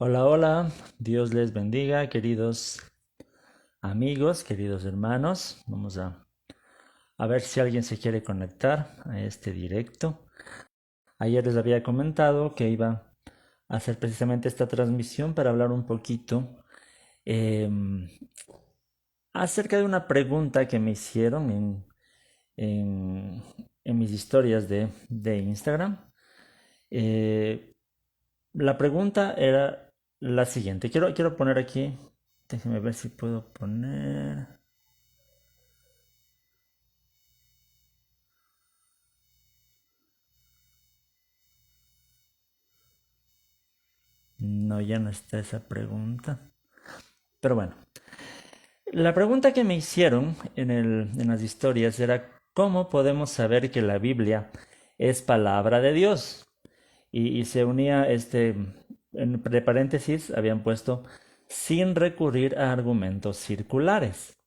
Hola, hola, Dios les bendiga, queridos amigos, queridos hermanos. Vamos a ver si alguien se quiere conectar a este directo. Ayer les había comentado que iba a hacer precisamente esta transmisión para hablar un poquito em, acerca de una pregunta que me hicieron en, en mis historias de Instagram. Eh, la pregunta era la siguiente. Quiero poner aquí. Déjenme ver si puedo poner. No, ya no está esa pregunta. Pero bueno, la pregunta que me hicieron en las historias era ¿cómo podemos saber que la Biblia es palabra de Dios? Y se unía de paréntesis, habían puesto sin recurrir a argumentos circulares.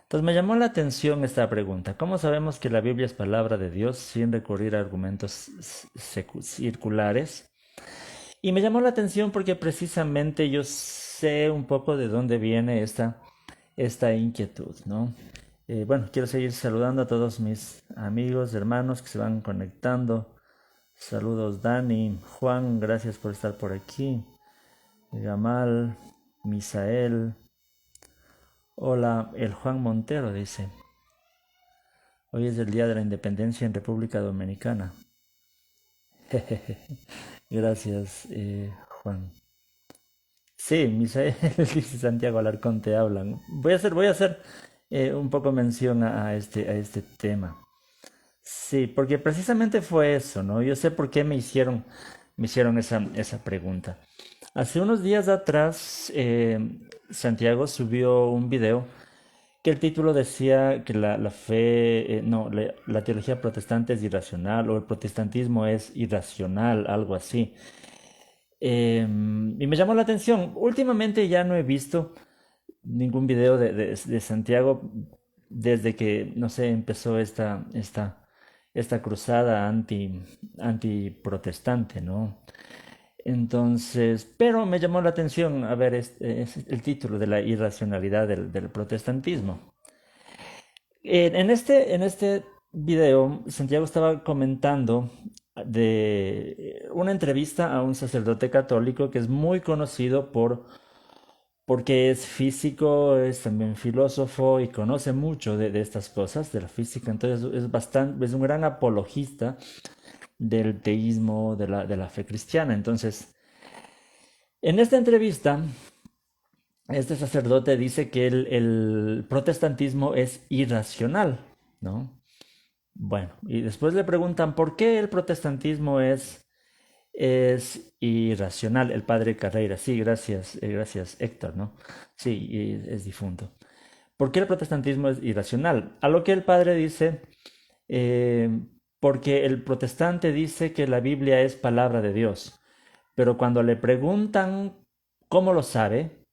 Entonces me llamó la atención esta pregunta. ¿Cómo sabemos que la Biblia es palabra de Dios sin recurrir a argumentos circulares? Y me llamó la atención porque precisamente yo sé un poco de dónde viene esta inquietud, ¿no? Bueno, quiero seguir saludando a todos mis amigos, hermanos que se van conectando. Saludos Dani, Juan, gracias por estar por aquí. Gamal, Misael. Hola, el Juan Montero dice. Hoy es el Día de la Independencia en República Dominicana. Gracias, Juan. Sí, Misael dice Santiago Alarcón te hablan. Voy a hacer un poco mención a este tema. Sí, porque precisamente fue eso, ¿no? Yo sé por qué me hicieron esa pregunta. Hace unos días atrás, Santiago subió un video que el título decía que la fe, no, la teología protestante es irracional o el protestantismo es irracional, algo así. Y me llamó la atención. Últimamente ya no he visto ningún video de Santiago desde que, no sé, empezó esta cruzada anti-protestante, ¿no? Entonces, pero me llamó la atención, a ver, es el título de la irracionalidad del protestantismo. En este video, Santiago estaba comentando de una entrevista a un sacerdote católico que es muy conocido porque es físico, es también filósofo y conoce mucho de estas cosas, de la física. Entonces es un gran apologista del teísmo, de la fe cristiana. Entonces, en esta entrevista, este sacerdote dice que el protestantismo es irracional, ¿no? Bueno, y después le preguntan por qué el protestantismo es irracional. El padre Carreira, sí, gracias Héctor, ¿no? Sí, y es difunto. ¿Por qué el protestantismo es irracional? A lo que el padre dice, eh, porque el protestante dice que la Biblia es palabra de Dios, pero cuando le preguntan cómo lo sabe,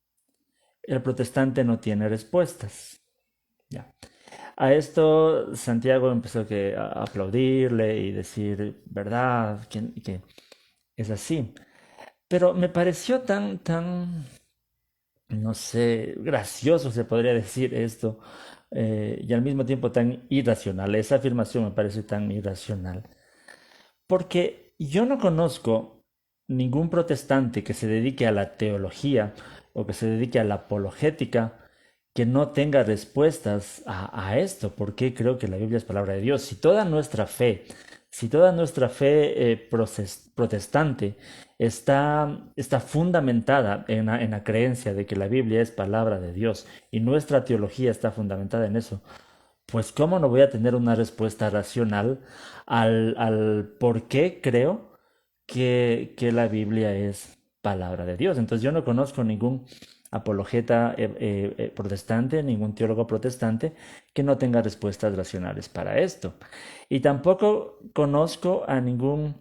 el protestante no tiene respuestas. Ya. A esto Santiago empezó a aplaudirle y decir, ¿verdad? Que es así. Pero me pareció tan, no sé, gracioso se podría decir esto, y al mismo tiempo tan irracional. Esa afirmación me parece tan irracional. Porque yo no conozco ningún protestante que se dedique a la teología o que se dedique a la apologética que no tenga respuestas a esto. ¿Por qué creo que la Biblia es palabra de Dios? Si toda nuestra fe protestante está fundamentada en la creencia de que la Biblia es palabra de Dios y nuestra teología está fundamentada en eso, pues ¿cómo no voy a tener una respuesta racional al por qué creo que la Biblia es palabra de Dios? Entonces yo no conozco ningún apologeta protestante, ningún teólogo protestante que no tenga respuestas racionales para esto. Y tampoco conozco a ningún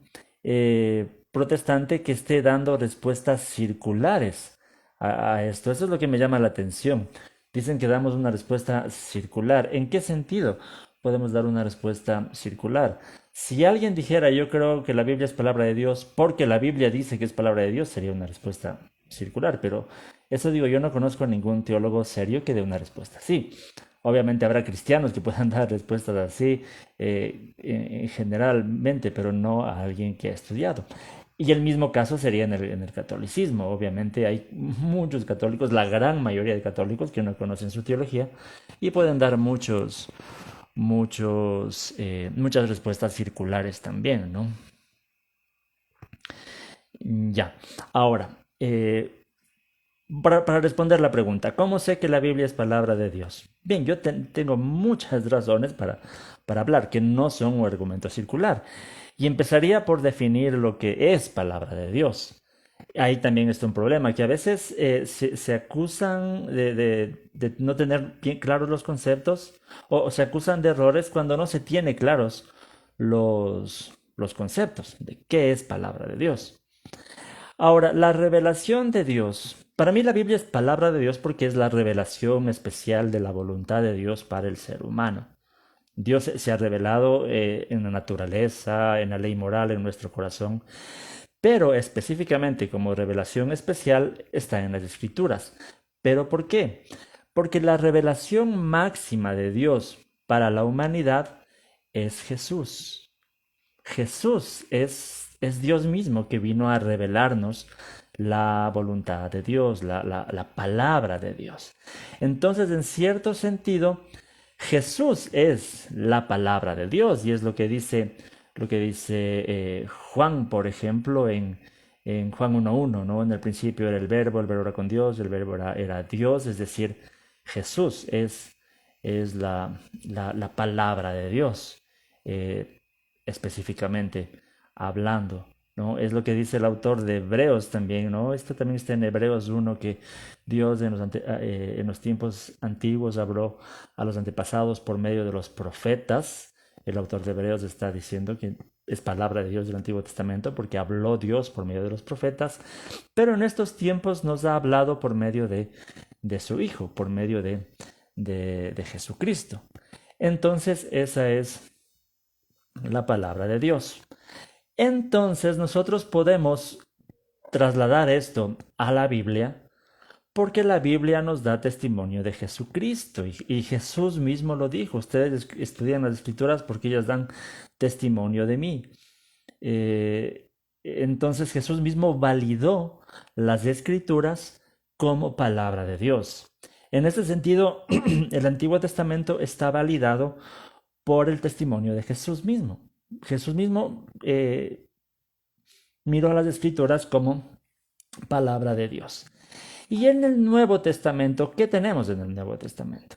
protestante que esté dando respuestas circulares a esto. Eso es lo que me llama la atención. Dicen que damos una respuesta circular. ¿En qué sentido podemos dar una respuesta circular? Si alguien dijera, yo creo que la Biblia es palabra de Dios porque la Biblia dice que es palabra de Dios, sería una respuesta. circular, pero eso digo, yo no conozco a ningún teólogo serio que dé una respuesta así. Obviamente habrá cristianos que puedan dar respuestas así generalmente, pero no a alguien que ha estudiado. Y el mismo caso sería en el catolicismo. Obviamente hay muchos católicos, la gran mayoría de católicos que no conocen su teología y pueden dar muchas respuestas circulares también, ¿no? Ya. Ahora, para responder la pregunta, ¿cómo sé que la Biblia es palabra de Dios? Bien, yo tengo muchas razones para hablar que no son un argumento circular. Y empezaría por definir lo que es palabra de Dios. Ahí también está un problema, que a veces se acusan de no tener bien claros los conceptos o se acusan de errores cuando no se tiene claros los conceptos de qué es palabra de Dios. Ahora, la revelación de Dios. Para mí la Biblia es palabra de Dios porque es la revelación especial de la voluntad de Dios para el ser humano. Dios se ha revelado en la naturaleza, en la ley moral, en nuestro corazón, pero específicamente como revelación especial está en las Escrituras. ¿Pero por qué? Porque la revelación máxima de Dios para la humanidad es Jesús. Jesús es Dios mismo que vino a revelarnos la voluntad de Dios, la palabra de Dios. Entonces, en cierto sentido, Jesús es la palabra de Dios y es lo que dice Juan, por ejemplo, en Juan 1.1, ¿no? En el principio era el verbo era con Dios, el verbo era Dios, es decir, Jesús es la palabra de Dios. Eh, Específicamente hablando, ¿no? Es lo que dice el autor de Hebreos también, ¿no? Esto también está en Hebreos 1, que Dios en los tiempos antiguos habló a los antepasados por medio de los profetas. El autor de Hebreos está diciendo que es palabra de Dios del Antiguo Testamento porque habló Dios por medio de los profetas, pero en estos tiempos nos ha hablado por medio de su Hijo, por medio de Jesucristo. Entonces, esa es la palabra de Dios. Entonces nosotros podemos trasladar esto a la Biblia porque la Biblia nos da testimonio de Jesucristo y Jesús mismo lo dijo. Ustedes estudian las escrituras porque ellas dan testimonio de mí. Entonces Jesús mismo validó las escrituras como palabra de Dios. En ese sentido, el Antiguo Testamento está validado por el testimonio de Jesús mismo. Jesús mismo miró a las escrituras como palabra de Dios. Y en el Nuevo Testamento, ¿qué tenemos en el Nuevo Testamento?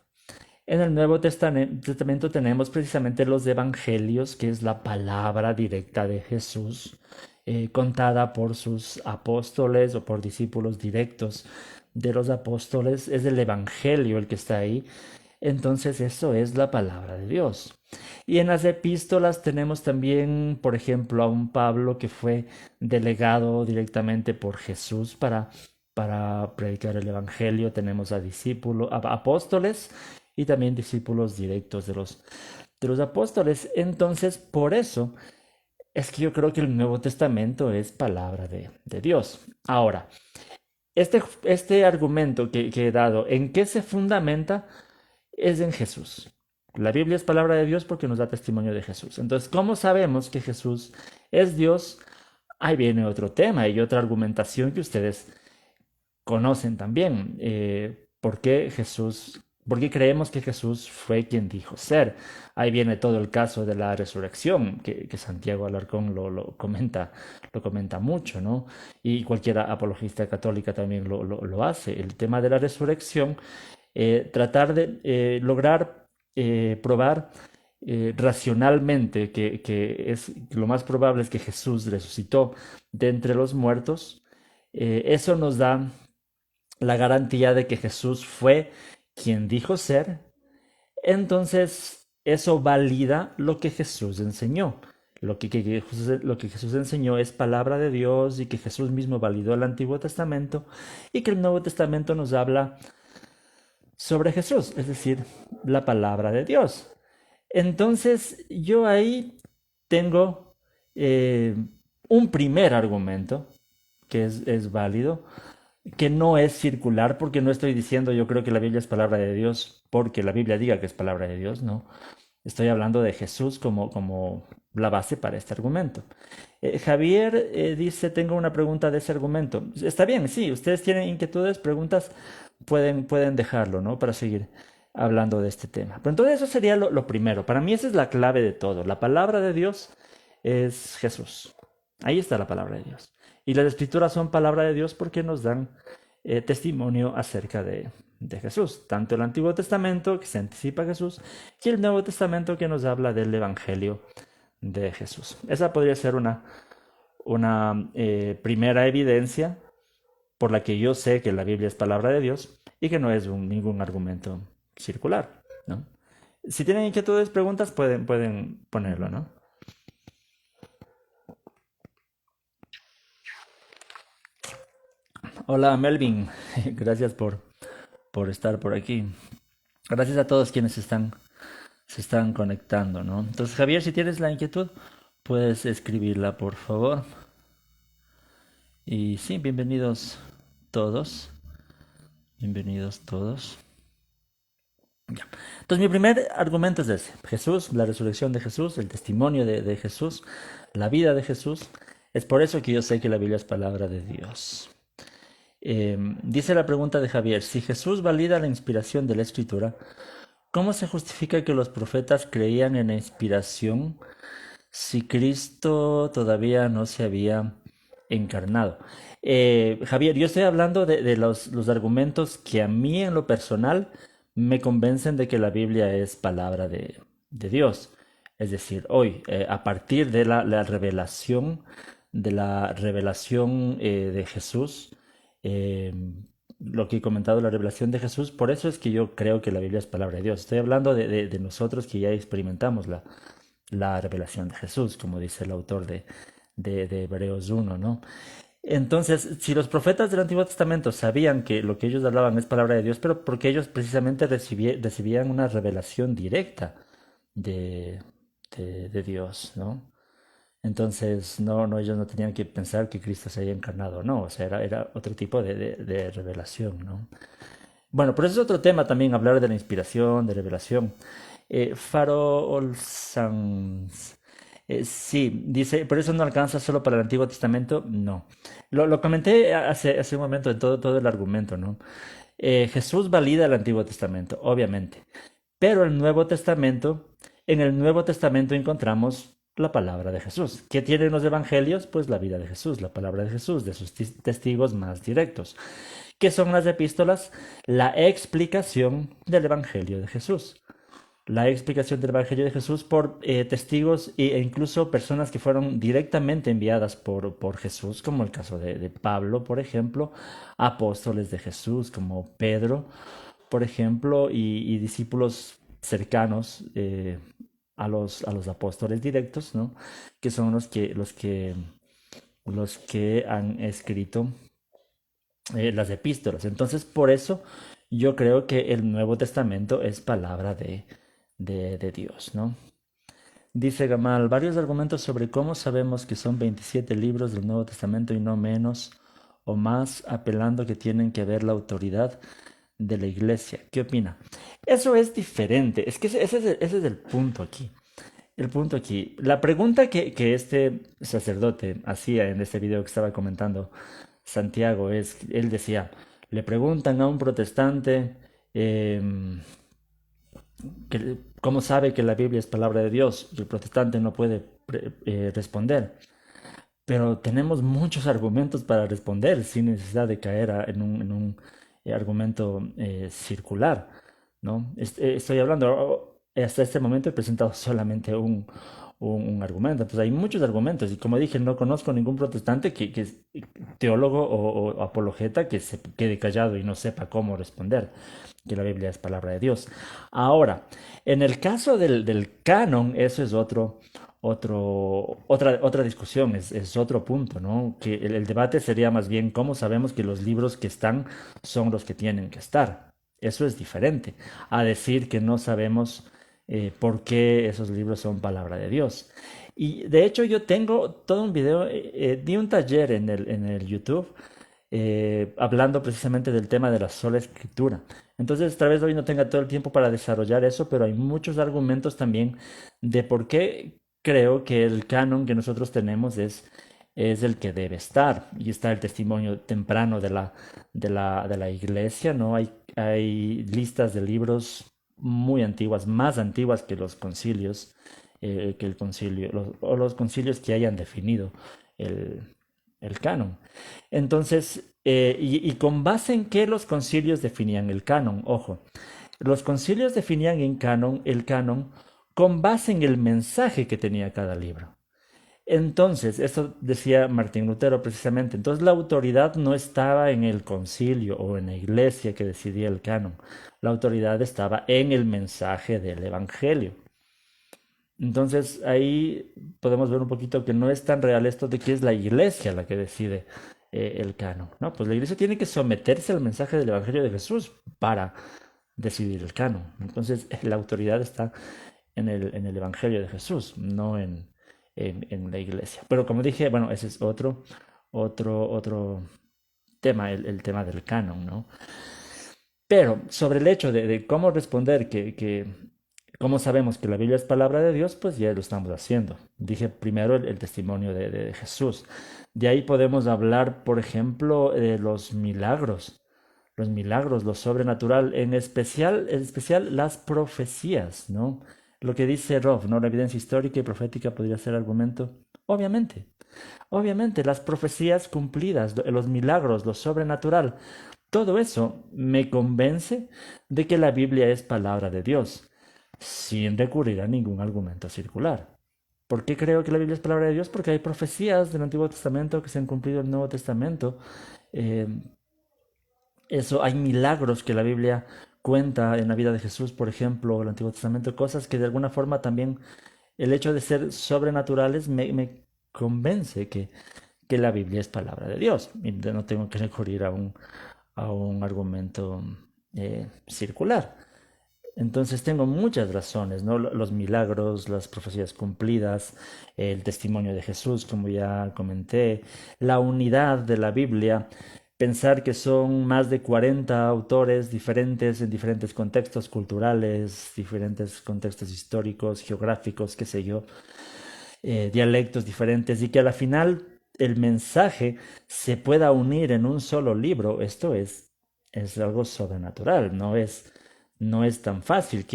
En el Nuevo Testamento tenemos precisamente los evangelios, que es la palabra directa de Jesús, contada por sus apóstoles o por discípulos directos de los apóstoles. Es el evangelio el que está ahí. Entonces eso es la palabra de Dios. Y en las epístolas tenemos también, por ejemplo, a un Pablo que fue delegado directamente por Jesús para predicar el Evangelio. Tenemos a discípulos, a apóstoles y también discípulos directos de los apóstoles. Entonces, por eso es que yo creo que el Nuevo Testamento es palabra de Dios. Ahora, este argumento que he dado, ¿en qué se fundamenta? Es en Jesús. La Biblia es palabra de Dios porque nos da testimonio de Jesús. Entonces, ¿cómo sabemos que Jesús es Dios? Ahí viene otro tema y otra argumentación que ustedes conocen también. ¿Por qué creemos que Jesús fue quien dijo ser? Ahí viene todo el caso de la resurrección, que Santiago Alarcón lo comenta mucho, ¿no? Y cualquier apologista católica también lo hace. El tema de la resurrección, tratar de lograr probar racionalmente que lo más probable es que Jesús resucitó de entre los muertos. Eso nos da la garantía de que Jesús fue quien dijo ser. Entonces eso valida lo que Jesús enseñó. Lo que Jesús enseñó es palabra de Dios y que Jesús mismo validó el Antiguo Testamento y que el Nuevo Testamento nos habla sobre Jesús, es decir, la palabra de Dios. Entonces yo ahí tengo un primer argumento que es válido, que no es circular, porque no estoy diciendo yo creo que la Biblia es palabra de Dios, porque la Biblia diga que es palabra de Dios, no. Estoy hablando de Jesús como la base para este argumento. Javier dice, tengo una pregunta de ese argumento. Está bien, sí, ustedes tienen inquietudes, preguntas, pueden dejarlo, ¿no? Para seguir hablando de este tema. Pero entonces eso sería lo primero. Para mí esa es la clave de todo. La palabra de Dios es Jesús. Ahí está la palabra de Dios. Y las escrituras son palabra de Dios porque nos dan testimonio acerca de Jesús. Tanto el Antiguo Testamento, que se anticipa a Jesús, y el Nuevo Testamento, que nos habla del Evangelio de Jesús. Esa podría ser una primera evidencia por la que yo sé que la Biblia es palabra de Dios y que no es ningún argumento circular, ¿no? Si tienen inquietudes, preguntas, pueden ponerlo, ¿no? Hola Melvin, gracias por estar por aquí. Gracias a todos quienes se están conectando, ¿no? Entonces, Javier, si tienes la inquietud, puedes escribirla, por favor. Y sí, bienvenidos todos. Bienvenidos todos. Ya. Entonces, mi primer argumento es ese. Jesús, la resurrección de Jesús, el testimonio de Jesús, la vida de Jesús. Es por eso que yo sé que la Biblia es palabra de Dios. Dice la pregunta de Javier, si Jesús valida la inspiración de la Escritura, ¿cómo se justifica que los profetas creían en la inspiración si Cristo todavía no se había encarnado? Javier, yo estoy hablando de los argumentos que a mí en lo personal me convencen de que la Biblia es palabra de Dios. Es decir, hoy, a partir de la revelación de Jesús, eh, lo que he comentado, la revelación de Jesús, por eso es que yo creo que la Biblia es palabra de Dios. Estoy hablando de nosotros que ya experimentamos la revelación de Jesús, como dice el autor de Hebreos 1, ¿no? Entonces, si los profetas del Antiguo Testamento sabían que lo que ellos hablaban es palabra de Dios, pero porque ellos precisamente recibían una revelación directa de, de Dios, ¿no? Entonces, no, ellos no tenían que pensar que Cristo se había encarnado, no, o sea, era otro tipo de revelación, ¿no? Bueno, pero eso es otro tema también, hablar de la inspiración, de revelación. Faro Olsans. Sí, dice, ¿por eso no alcanza solo para el Antiguo Testamento? No. Lo comenté hace un momento en todo el argumento, ¿no? Jesús valida el Antiguo Testamento, obviamente. Pero en el Nuevo Testamento encontramos la palabra de Jesús. ¿Qué tienen los evangelios? Pues la vida de Jesús, la palabra de Jesús, de sus testigos más directos. ¿Qué son las epístolas? La explicación del evangelio de Jesús. La explicación del evangelio de Jesús por testigos e incluso personas que fueron directamente enviadas por Jesús, como el caso de Pablo, por ejemplo, apóstoles de Jesús, como Pedro, por ejemplo, y discípulos cercanos a los apóstoles directos, ¿no? Que son los que han escrito las epístolas. Entonces, por eso yo creo que el Nuevo Testamento es palabra de Dios, ¿no? Dice Gamal, varios argumentos sobre cómo sabemos que son 27 libros del Nuevo Testamento y no menos o más, apelando que tienen que ver la autoridad de la iglesia. ¿Qué opina? Eso es diferente. Es que ese es el punto aquí. El punto aquí. La pregunta que este sacerdote hacía en este video que estaba comentando Santiago es, él decía, le preguntan a un protestante cómo sabe que la Biblia es palabra de Dios y el protestante no puede responder. Pero tenemos muchos argumentos para responder sin necesidad de caer en un argumento circular, ¿no? Estoy hablando, hasta este momento he presentado solamente un argumento, entonces hay muchos argumentos y como dije, no conozco ningún protestante que es teólogo o apologeta que se quede callado y no sepa cómo responder, que la Biblia es palabra de Dios. Ahora, en el caso del canon, eso es otra discusión, es otro punto, ¿no? Que el debate sería más bien cómo sabemos que los libros que están son los que tienen que estar. Eso es diferente a decir que no sabemos por qué esos libros son palabra de Dios. Y de hecho yo tengo todo un video, di un taller en el YouTube hablando precisamente del tema de la sola escritura. Entonces, tal vez hoy no tenga todo el tiempo para desarrollar eso, pero hay muchos argumentos también de por qué creo que el canon que nosotros tenemos es el que debe estar. Y está el testimonio temprano de la iglesia, ¿no? Hay listas de libros muy antiguas, más antiguas que los concilios, que el concilio, o los concilios que hayan definido el, el canon. Entonces, y con base en qué los concilios definían el canon, ojo, los concilios definían el canon con base en el mensaje que tenía cada libro. Entonces, esto decía Martín Lutero precisamente, entonces la autoridad no estaba en el concilio o en la iglesia que decidía el canon, la autoridad estaba en el mensaje del evangelio. Entonces ahí podemos ver un poquito que no es tan real esto de que es la iglesia la que decide el canon, ¿no? Pues la iglesia tiene que someterse al mensaje del evangelio de Jesús para decidir el canon. Entonces la autoridad está en el Evangelio de Jesús, no en la iglesia. Pero como dije, bueno, ese es otro tema, el tema del canon, ¿no? Pero sobre el hecho de cómo responder, cómo sabemos que la Biblia es palabra de Dios, pues ya lo estamos haciendo. Dije primero el testimonio de Jesús. De ahí podemos hablar, por ejemplo, de los milagros, lo sobrenatural, en especial las profecías, ¿no? Lo que dice Roth, ¿no? La evidencia histórica y profética podría ser argumento. Obviamente, las profecías cumplidas, los milagros, lo sobrenatural, todo eso me convence de que la Biblia es palabra de Dios, sin recurrir a ningún argumento circular. ¿Por qué creo que la Biblia es palabra de Dios? Porque hay profecías del Antiguo Testamento que se han cumplido en el Nuevo Testamento. Eh, hay milagros que la Biblia cuenta en la vida de Jesús, por ejemplo, el Antiguo Testamento, cosas que de alguna forma también el hecho de ser sobrenaturales me convence que la Biblia es palabra de Dios. Y no tengo que recurrir a un argumento circular. Entonces tengo muchas razones, ¿no? Los milagros, las profecías cumplidas, el testimonio de Jesús, como ya comenté, la unidad de la Biblia, pensar que son más de 40 autores diferentes en diferentes contextos culturales, diferentes contextos históricos, geográficos, qué sé yo, dialectos diferentes y que a la final el mensaje se pueda unir en un solo libro, esto es algo sobrenatural, no es tan fácil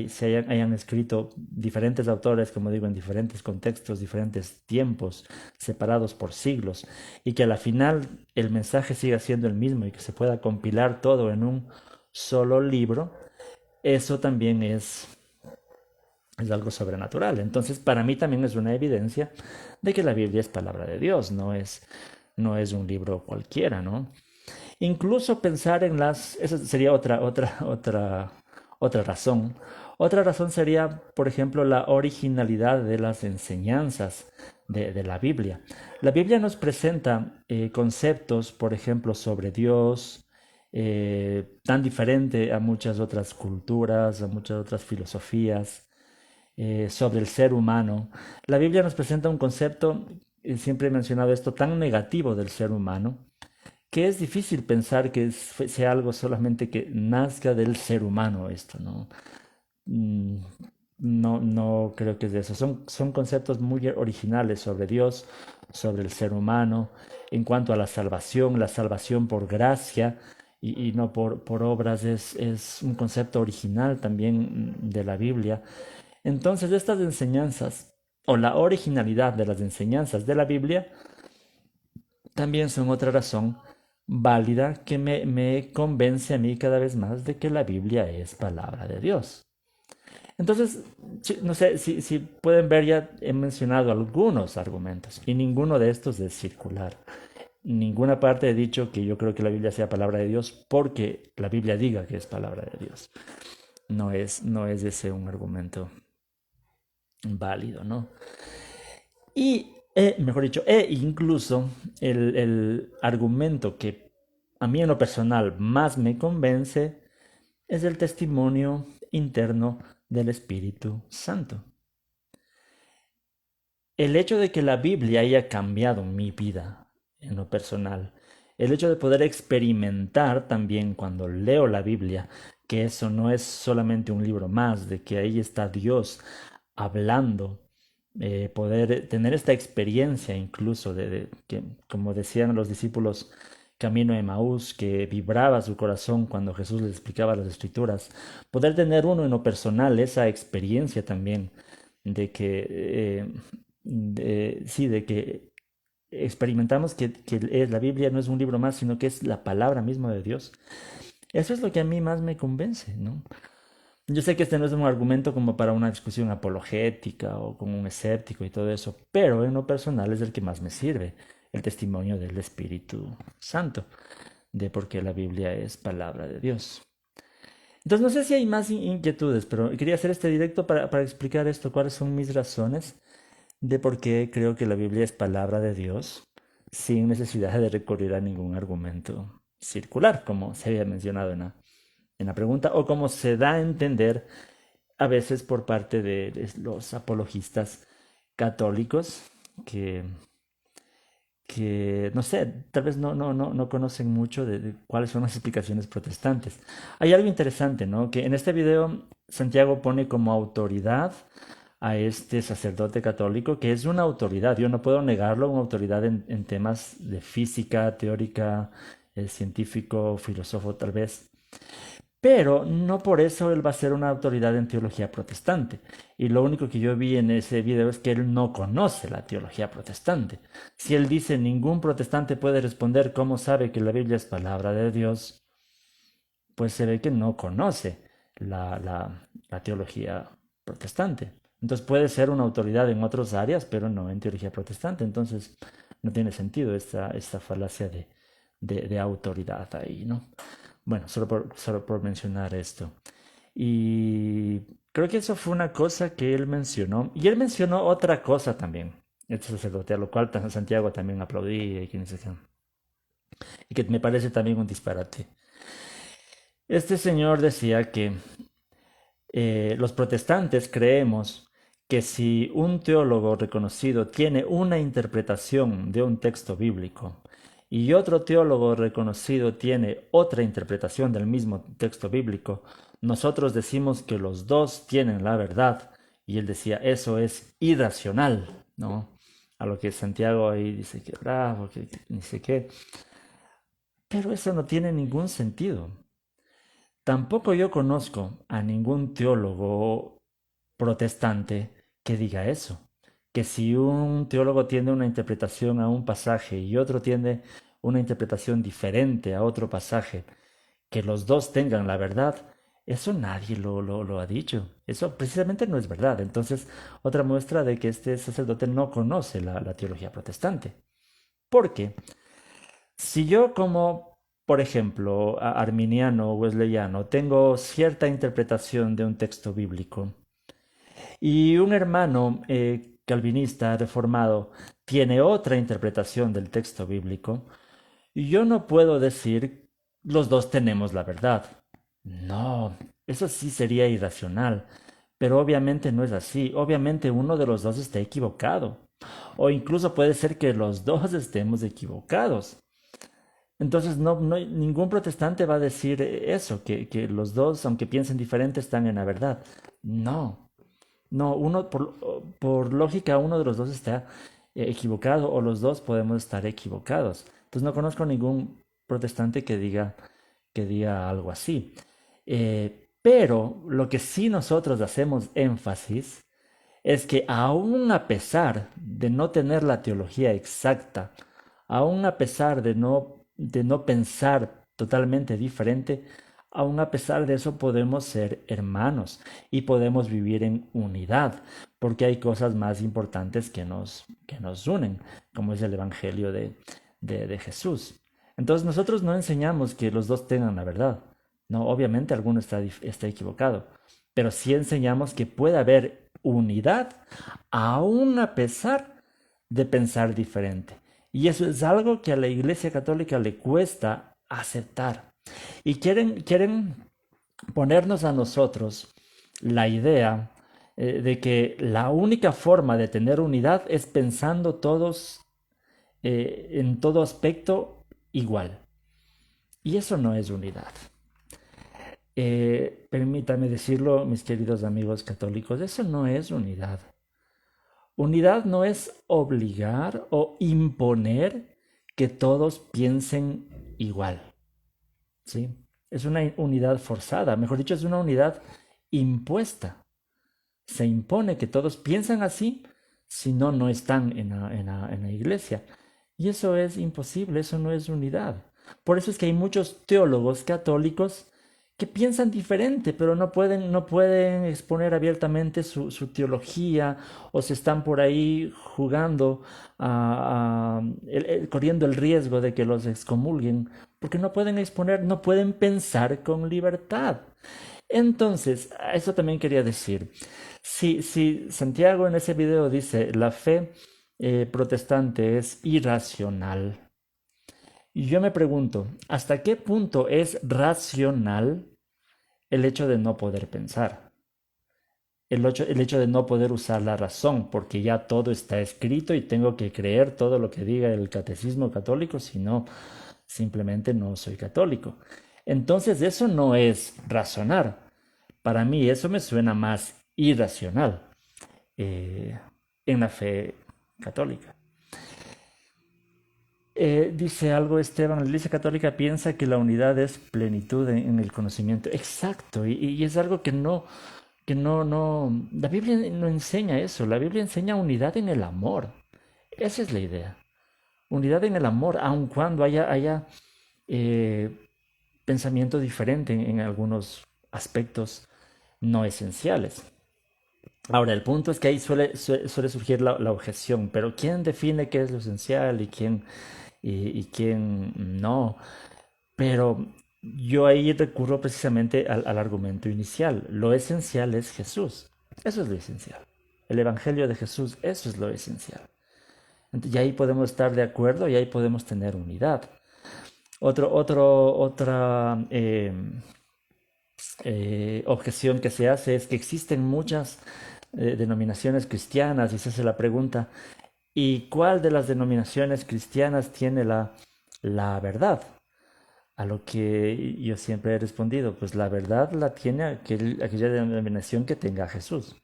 se hayan escrito diferentes autores, como digo, en diferentes contextos, diferentes tiempos, separados por siglos, y que a la final el mensaje siga siendo el mismo y que se pueda compilar todo en un solo libro, eso también es algo sobrenatural. Entonces, para mí también es una evidencia de que la Biblia es palabra de Dios, no es un libro cualquiera, ¿no? Incluso pensar esa sería otra razón. Otra razón sería, por ejemplo, la originalidad de las enseñanzas de la Biblia. La Biblia nos presenta conceptos, por ejemplo, sobre Dios, tan diferente a muchas otras culturas, a muchas otras filosofías, sobre el ser humano. La Biblia nos presenta un concepto, siempre he mencionado esto, tan negativo del ser humano, que es difícil pensar que sea algo solamente que nazca del ser humano esto, ¿no? Mm, no creo que es de eso. Son conceptos muy originales sobre Dios, sobre el ser humano, en cuanto a la salvación por gracia y no por obras, es un concepto original también de la Biblia. Entonces, estas enseñanzas, o la originalidad de las enseñanzas de la Biblia, también son otra razón válida que me convence a mí cada vez más de que la Biblia es palabra de Dios. Entonces, no sé si pueden ver, ya he mencionado algunos argumentos y ninguno de estos es circular. Ninguna parte he dicho que yo creo que la Biblia sea palabra de Dios porque la Biblia diga que es palabra de Dios. No es ese un argumento válido, ¿no? Y, mejor dicho, incluso el argumento que a mí en lo personal más me convence es el testimonio interno del Espíritu Santo. El hecho de que la Biblia haya cambiado mi vida en lo personal, el hecho de poder experimentar también cuando leo la Biblia, que eso no es solamente un libro más, de que ahí está Dios hablando, poder tener esta experiencia incluso de que, como decían los discípulos camino a Emaús, que vibraba su corazón cuando Jesús les explicaba las escrituras, poder tener uno en lo personal esa experiencia también de que, sí, de que experimentamos que la Biblia no es un libro más, sino que es la palabra misma de Dios. Eso es lo que a mí más me convence, ¿no? Yo sé que este no es un argumento como para una discusión apologética o con un escéptico y todo eso, pero en lo personal es el que más me sirve, el testimonio del Espíritu Santo, de por qué la Biblia es palabra de Dios. Entonces no sé si hay más inquietudes, pero quería hacer este directo para explicar esto, cuáles son mis razones de por qué creo que la Biblia es palabra de Dios, sin necesidad de recurrir a ningún argumento circular, como se había mencionado en la pregunta, o como se da a entender a veces por parte de los apologistas católicos que, no sé, tal vez no conocen mucho de cuáles son las explicaciones protestantes. Hay algo interesante, ¿no? Que en este video Santiago pone como autoridad a este sacerdote católico, que es una autoridad, yo no puedo negarlo, una autoridad en temas de física, teórica, científico, filósofo tal vez, pero no por eso él va a ser una autoridad en teología protestante. Y lo único que yo vi en ese video es que él no conoce la teología protestante. Si él dice ningún protestante puede responder cómo sabe que la Biblia es palabra de Dios, pues se ve que no conoce la teología protestante. Entonces puede ser una autoridad en otras áreas, pero no en teología protestante. Entonces no tiene sentido esta falacia de autoridad ahí, ¿no? Bueno, solo por mencionar esto. Y creo que eso fue una cosa que él mencionó. Y él mencionó otra cosa también, este sacerdote, a lo cual Santiago también aplaudía y y que me parece también un disparate. Este señor decía que los protestantes creemos que si un teólogo reconocido tiene una interpretación de un texto bíblico y otro teólogo reconocido tiene otra interpretación del mismo texto bíblico, nosotros decimos que los dos tienen la verdad. Y él decía, eso es irracional, ¿no? A lo que Santiago ahí dice que bravo, que ni sé qué. Pero eso no tiene ningún sentido. Tampoco yo conozco a ningún teólogo protestante que diga eso, que si un teólogo tiene una interpretación a un pasaje y otro tiene una interpretación diferente a otro pasaje, que los dos tengan la verdad, eso nadie lo ha dicho. Eso precisamente no es verdad. Entonces, otra muestra de que este sacerdote no conoce la teología protestante. Porque si yo como, por ejemplo, arminiano o wesleyano, tengo cierta interpretación de un texto bíblico y un hermano calvinista reformado tiene otra interpretación del texto bíblico, yo no puedo decir los dos tenemos la verdad. No, eso sí sería irracional, pero obviamente no es así. Obviamente uno de los dos está equivocado. O incluso puede ser que los dos estemos equivocados. Entonces, ningún protestante va a decir eso, que los dos, aunque piensen diferente, están en la verdad. No, no, por lógica, uno de los dos está equivocado o los dos podemos estar equivocados. Entonces, no conozco ningún protestante que diga algo así. Pero lo que sí nosotros hacemos énfasis es que aún a pesar de no tener la teología exacta, aún a pesar de no pensar totalmente diferente, aún a pesar de eso podemos ser hermanos y podemos vivir en unidad, porque hay cosas más importantes que nos unen, como es el Evangelio de Jesús. Entonces nosotros no enseñamos que los dos tengan la verdad. No, obviamente alguno está equivocado, pero sí enseñamos que puede haber unidad aún a pesar de pensar diferente. Y eso es algo que a la Iglesia Católica le cuesta aceptar. Y quieren ponernos a nosotros la idea de que la única forma de tener unidad es pensando todos en todo aspecto igual. Y eso no es unidad. Permítame decirlo, mis queridos amigos católicos, eso no es unidad. Unidad no es obligar o imponer que todos piensen igual, ¿sí? Es una unidad forzada, mejor dicho, es una unidad impuesta. Se impone que todos piensan así, si no, no están en la iglesia. Y eso es imposible, eso no es unidad. Por eso es que hay muchos teólogos católicos que piensan diferente, pero no pueden exponer abiertamente su teología, o se están por ahí jugando, corriendo el riesgo de que los excomulguen, porque no pueden exponer, no pueden pensar con libertad. Entonces, a eso también quería decir, si Santiago en ese video dice la fe protestante es irracional, y yo me pregunto, ¿hasta qué punto es racional el hecho de no poder pensar? El hecho de no poder usar la razón, porque ya todo está escrito y tengo que creer todo lo que diga el catecismo católico, si no, simplemente no soy católico. Entonces eso no es razonar. Para mí eso me suena más irracional eh, en la fe católica. Dice algo Esteban, la Iglesia Católica piensa que la unidad es plenitud en el conocimiento. Exacto, y es algo que no, la Biblia no enseña eso, la Biblia enseña unidad en el amor. Esa es la idea, unidad en el amor, aun cuando haya eh, pensamiento diferente en algunos aspectos no esenciales. Ahora, el punto es que ahí suele surgir la objeción, pero ¿quién define qué es lo esencial y quién no? Pero yo ahí recurro precisamente al argumento inicial. Lo esencial es Jesús. Eso es lo esencial. El Evangelio de Jesús, eso es lo esencial. Y ahí podemos estar de acuerdo y ahí podemos tener unidad. Otra objeción que se hace es que existen muchas denominaciones cristianas, y se hace la pregunta, ¿y cuál de las denominaciones cristianas tiene la verdad? A lo que yo siempre he respondido, pues la verdad la tiene aquella denominación que tenga a Jesús.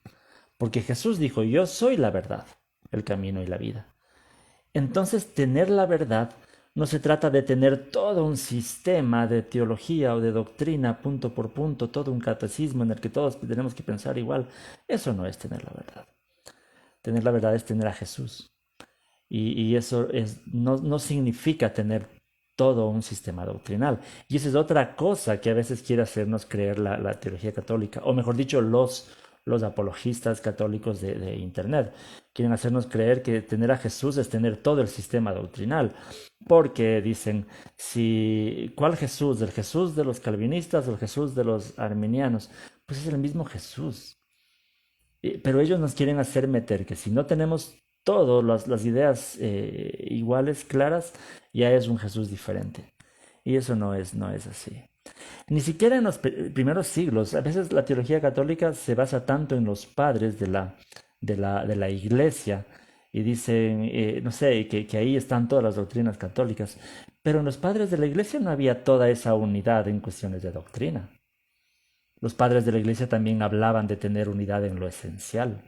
Porque Jesús dijo, yo soy la verdad, el camino y la vida. Entonces, tener la verdad no se trata de tener todo un sistema de teología o de doctrina punto por punto, todo un catecismo en el que todos tenemos que pensar igual. Eso no es tener la verdad. Tener la verdad es tener a Jesús. Y eso no significa tener todo un sistema doctrinal. Y esa es otra cosa que a veces quiere hacernos creer la teología católica, o mejor dicho, los apologistas católicos de Internet. Quieren hacernos creer que tener a Jesús es tener todo el sistema doctrinal. Porque dicen, ¿cuál Jesús? ¿El Jesús de los calvinistas o el Jesús de los arminianos? Pues es el mismo Jesús. Pero ellos nos quieren hacer meter que si no tenemos todas las ideas iguales, claras, ya es un Jesús diferente. Y eso no es así. Ni siquiera en los primeros siglos. A veces la teología católica se basa tanto en los padres de la iglesia, y dicen, no sé, que ahí están todas las doctrinas católicas. Pero en los padres de la iglesia no había toda esa unidad en cuestiones de doctrina. Los padres de la iglesia también hablaban de tener unidad en lo esencial.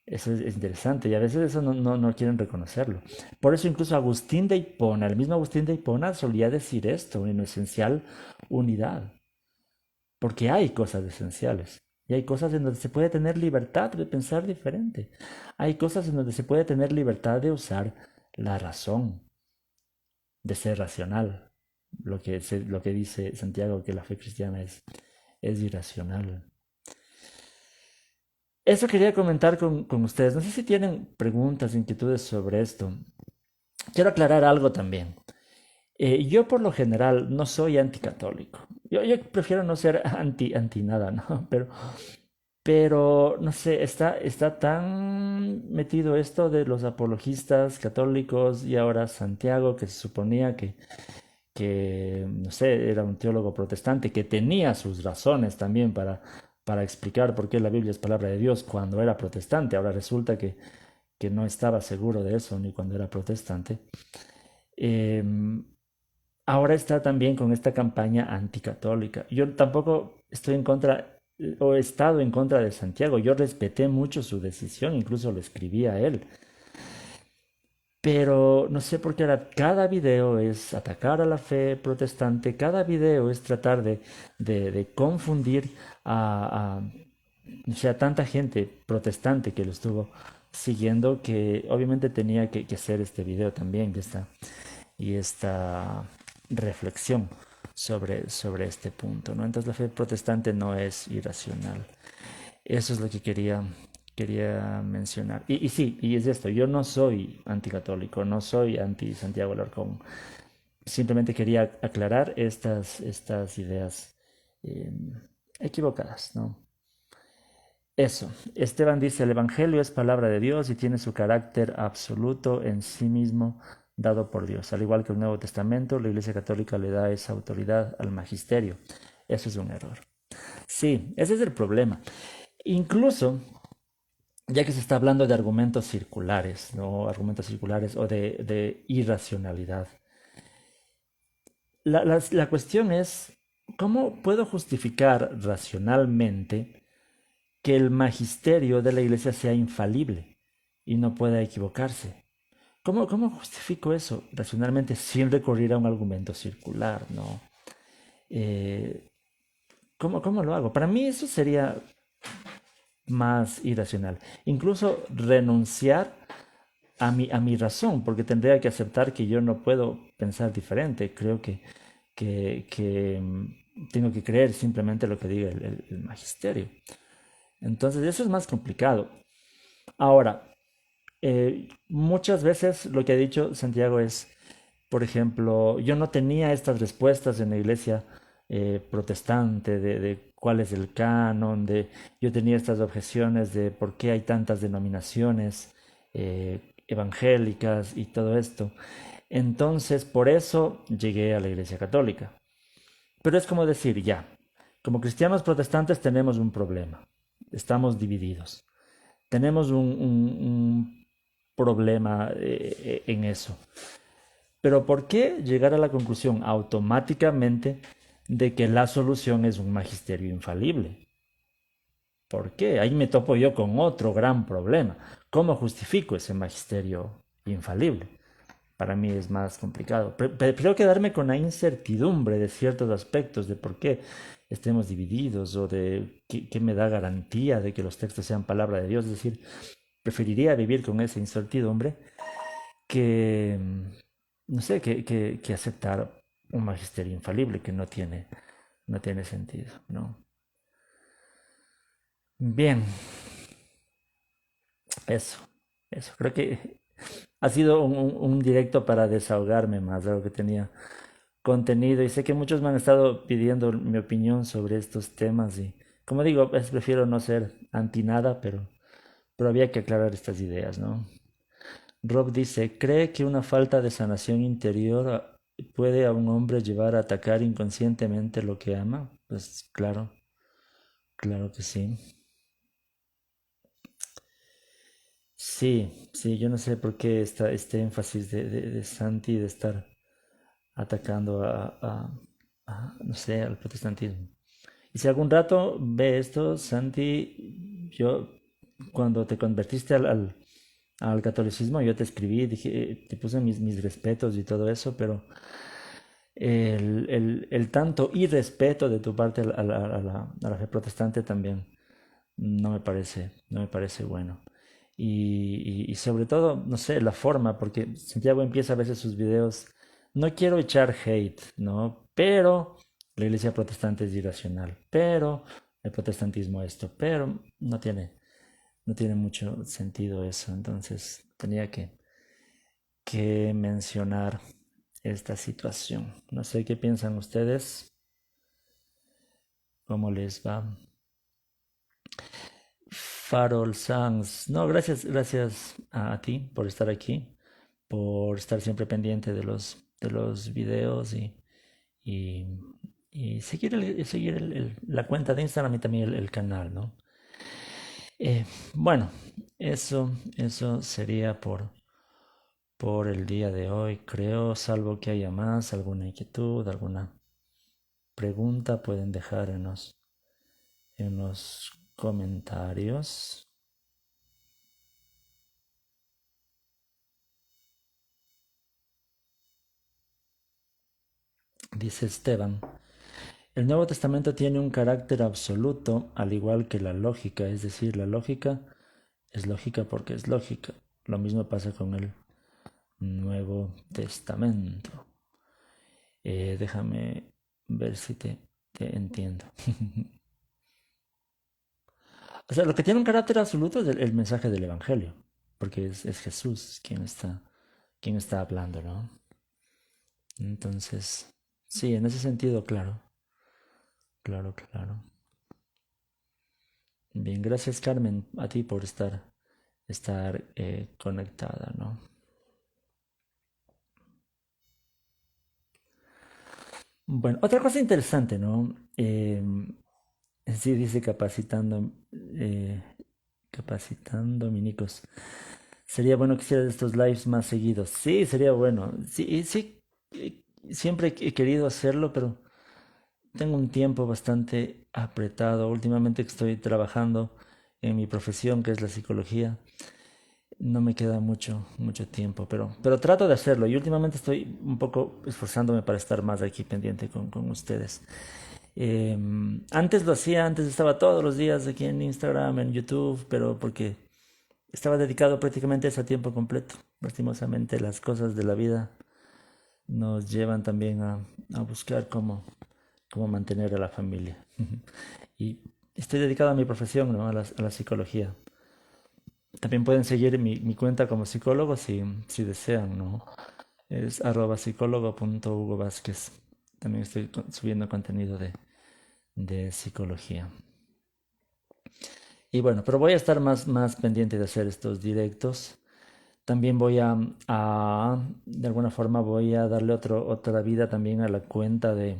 Eso es interesante, y a veces eso no quieren reconocerlo. Por eso incluso Agustín de Hipona, el mismo Agustín de Hipona, solía decir esto, en lo esencial, unidad. Porque hay cosas esenciales. Y hay cosas en donde se puede tener libertad de pensar diferente. Hay cosas en donde se puede tener libertad de usar la razón, de ser racional. Lo que dice Santiago, que la fe cristiana es irracional. Eso quería comentar con ustedes. No sé si tienen preguntas, inquietudes sobre esto. Quiero aclarar algo también. Yo por lo general no soy anticatólico. Yo prefiero no ser anti nada, ¿no? Pero no sé, está tan metido esto de los apologistas católicos, y ahora Santiago, que se suponía que, no sé, era un teólogo protestante, que tenía sus razones también para explicar por qué la Biblia es palabra de Dios cuando era protestante. Ahora resulta que no estaba seguro de eso ni cuando era protestante. ahora está también con esta campaña anticatólica. Yo tampoco estoy en contra o he estado en contra de Santiago. Yo respeté mucho su decisión, incluso lo escribí a él. Pero no sé por qué ahora cada video es atacar a la fe protestante, cada video es tratar de confundir o sea, tanta gente protestante que lo estuvo siguiendo que obviamente tenía que hacer este video también y esta reflexión sobre este punto, ¿no? Entonces la fe protestante no es irracional. Eso es lo que quería mencionar. Y sí, y es esto, yo no soy anticatólico, no soy anti Santiago Alarcón. Simplemente quería aclarar estas ideas eh, equivocadas, ¿no? Eso, Esteban dice, el Evangelio es palabra de Dios y tiene su carácter absoluto en sí mismo dado por Dios. Al igual que el Nuevo Testamento, la Iglesia Católica le da esa autoridad al magisterio. Eso es un error. Sí, ese es el problema. Incluso, ya que se está hablando de argumentos circulares, ¿no? Argumentos circulares o de irracionalidad. La cuestión es, ¿cómo puedo justificar racionalmente que el magisterio de la iglesia sea infalible y no pueda equivocarse? ¿Cómo justifico eso racionalmente sin recurrir a un argumento circular, ¿no? Eh, ¿cómo lo hago? Para mí eso sería más irracional. Incluso renunciar a mi razón, porque tendría que aceptar que yo no puedo pensar diferente. Creo que tengo que creer simplemente lo que diga el magisterio. Entonces, eso es más complicado. Ahora, muchas veces lo que ha dicho Santiago es, por ejemplo, yo no tenía estas respuestas en la iglesia protestante de cuál es el canon, yo tenía estas objeciones de por qué hay tantas denominaciones evangélicas y todo esto. Entonces, por eso llegué a la iglesia católica. Pero es como decir, ya, como cristianos protestantes tenemos un problema, estamos divididos, tenemos un problema en eso. Pero ¿por qué llegar a la conclusión automáticamente de que la solución es un magisterio infalible? ¿Por qué? Ahí me topo yo con otro gran problema. ¿Cómo justifico ese magisterio infalible? Para mí es más complicado. Prefiero quedarme con la incertidumbre de ciertos aspectos, de por qué estemos divididos o de qué me da garantía de que los textos sean palabra de Dios. Es decir, preferiría vivir con esa incertidumbre que, no sé, que aceptar un magisterio infalible que no tiene sentido, ¿no? Bien, eso, eso. Creo que ha sido un directo para desahogarme más de lo que tenía contenido y sé que muchos me han estado pidiendo mi opinión sobre estos temas y como digo, prefiero no ser anti nada, pero había que aclarar estas ideas, ¿no? Rob dice, ¿cree que una falta de sanación interior puede a un hombre llevar a atacar inconscientemente lo que ama? Pues claro, claro que sí. Sí, sí, yo no sé por qué este énfasis de Santi de estar atacando no sé, al protestantismo. Y si algún rato ve esto, Santi, yo cuando te convertiste al catolicismo, yo te escribí, dije, te puse mis respetos y todo eso, pero el tanto irrespeto de tu parte a la fe protestante también no me parece bueno. Y sobre todo, no sé, la forma, porque Santiago empieza a veces sus videos, no quiero echar hate, ¿no? Pero la iglesia protestante es irracional, pero el protestantismo esto, pero no tiene mucho sentido eso, entonces tenía que mencionar esta situación. No sé qué piensan ustedes, cómo les va. Farol Sanz, no, gracias a ti por estar aquí, por estar siempre pendiente de los videos y, y seguir la cuenta de Instagram y también el canal, ¿no? Bueno, eso sería por el día de hoy, creo, salvo que haya más, alguna inquietud, alguna pregunta, pueden dejar en los comentarios. Dice Esteban, el Nuevo Testamento tiene un carácter absoluto, al igual que la lógica, es decir, la lógica es lógica porque es lógica. Lo mismo pasa con el Nuevo Testamento. Déjame ver si te entiendo. O sea, lo que tiene un carácter absoluto es el mensaje del Evangelio, porque es Jesús quien está hablando, ¿no? Entonces, sí, en ese sentido, claro, claro, claro. Bien, gracias Carmen a ti por estar conectada, ¿no? Bueno, otra cosa interesante, ¿no? Sí dice eh, capacitando minicos. Sería bueno que hicieras estos lives más seguidos. Sí, sería bueno. Sí, sí, siempre he querido hacerlo, pero tengo un tiempo bastante apretado. Últimamente que estoy trabajando en mi profesión, que es la psicología, no me queda mucho tiempo, pero trato de hacerlo. Y últimamente estoy un poco esforzándome para estar más aquí pendiente con ustedes. Antes lo hacía, antes estaba todos los días aquí en Instagram, en YouTube, pero porque estaba dedicado prácticamente a eso a tiempo completo. Lastimosamente las cosas de la vida nos llevan también a buscar cómo mantener a la familia. Y estoy dedicado a mi profesión, ¿no? A la psicología. También pueden seguir mi cuenta como psicólogo si desean, ¿no? Es @psicólogo.hugovázquez. También estoy subiendo contenido de psicología. Y bueno, pero voy a estar más pendiente de hacer estos directos. También de alguna forma voy a darle otra vida también a la cuenta de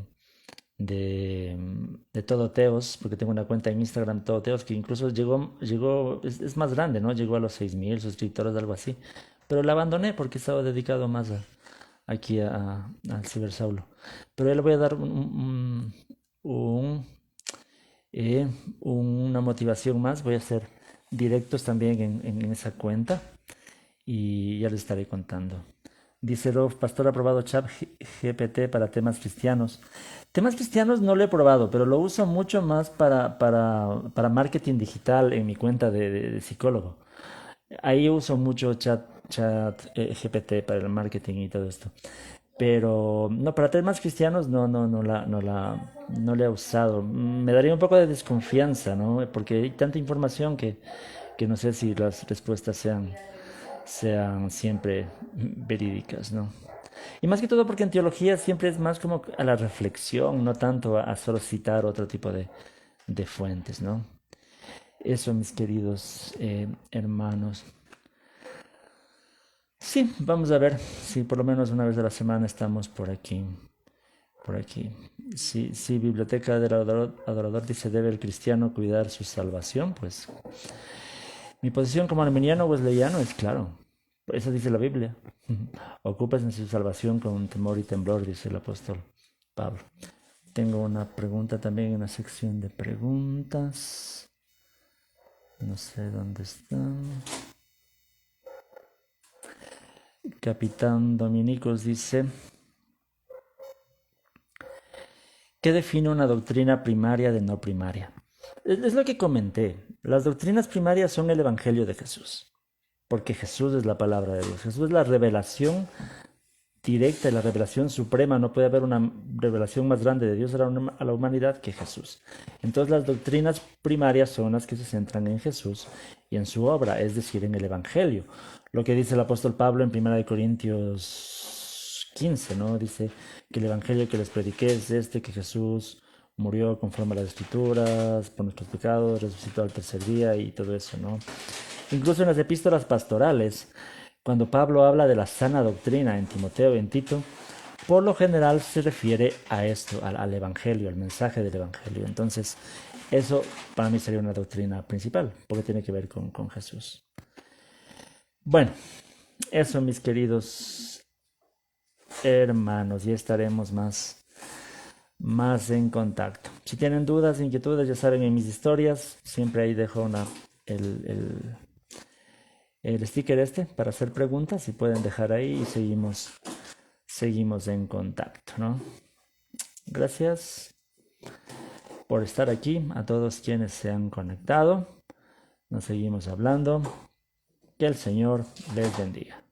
Todo Teos, porque tengo una cuenta en Instagram Todo Teos que incluso es más grande, ¿no? Llegó a los 6.000 suscriptores, algo así. Pero la abandoné porque estaba dedicado más aquí al cibersaulo. Pero ya le voy a dar un, eh, una motivación más. Voy a hacer directos también en esa cuenta y ya les estaré contando. Dice Rolf, pastor ha probado Chat GPT para temas cristianos. Temas cristianos no lo he probado, pero lo uso mucho más para marketing digital en mi cuenta de psicólogo. Ahí uso mucho chat GPT para el marketing y todo esto. Pero no, para temas cristianos no la he usado. Me daría un poco de desconfianza, ¿no? Porque hay tanta información que no sé si las respuestas sean siempre verídicas, ¿no? Y más que todo porque en teología siempre es más como a la reflexión, no tanto a solo citar otro tipo de fuentes, ¿no? Eso, mis queridos hermanos. Sí, vamos a ver si por lo menos una vez a la semana estamos por aquí. Por aquí. Sí, sí, Biblioteca del Adorador dice, ¿debe el cristiano cuidar su salvación? Pues mi posición como arminiano wesleyano es claro. Eso dice la Biblia. Ocupas en su salvación con temor y temblor, dice el apóstol Pablo. Tengo una pregunta también en la sección de preguntas. No sé dónde están. Capitán Dominicos dice, ¿qué define una doctrina primaria de no primaria? Es lo que comenté. Las doctrinas primarias son el Evangelio de Jesús, porque Jesús es la palabra de Dios. Jesús es la revelación directa y la revelación suprema. No puede haber una revelación más grande de Dios a la humanidad que Jesús. Entonces las doctrinas primarias son las que se centran en Jesús y en su obra, es decir, en el Evangelio. Lo que dice el apóstol Pablo en 1 Corintios 15, ¿no? Dice que el Evangelio que les prediqué es este, que Jesús murió conforme a las Escrituras, por nuestros pecados, resucitó al tercer día y todo eso, ¿no? Incluso en las epístolas pastorales, cuando Pablo habla de la sana doctrina en Timoteo y en Tito, por lo general se refiere a esto, al Evangelio, al mensaje del Evangelio. Entonces, eso para mí sería una doctrina principal, porque tiene que ver con Jesús. Bueno, Eso, mis queridos hermanos, ya estaremos más en contacto. Si tienen dudas, inquietudes, ya saben en mis historias, siempre ahí dejo el, el, el sticker este para hacer preguntas y pueden dejar ahí y seguimos en contacto, ¿no? Gracias por estar aquí, a todos quienes se han conectado. Nos seguimos hablando. Que el Señor les bendiga.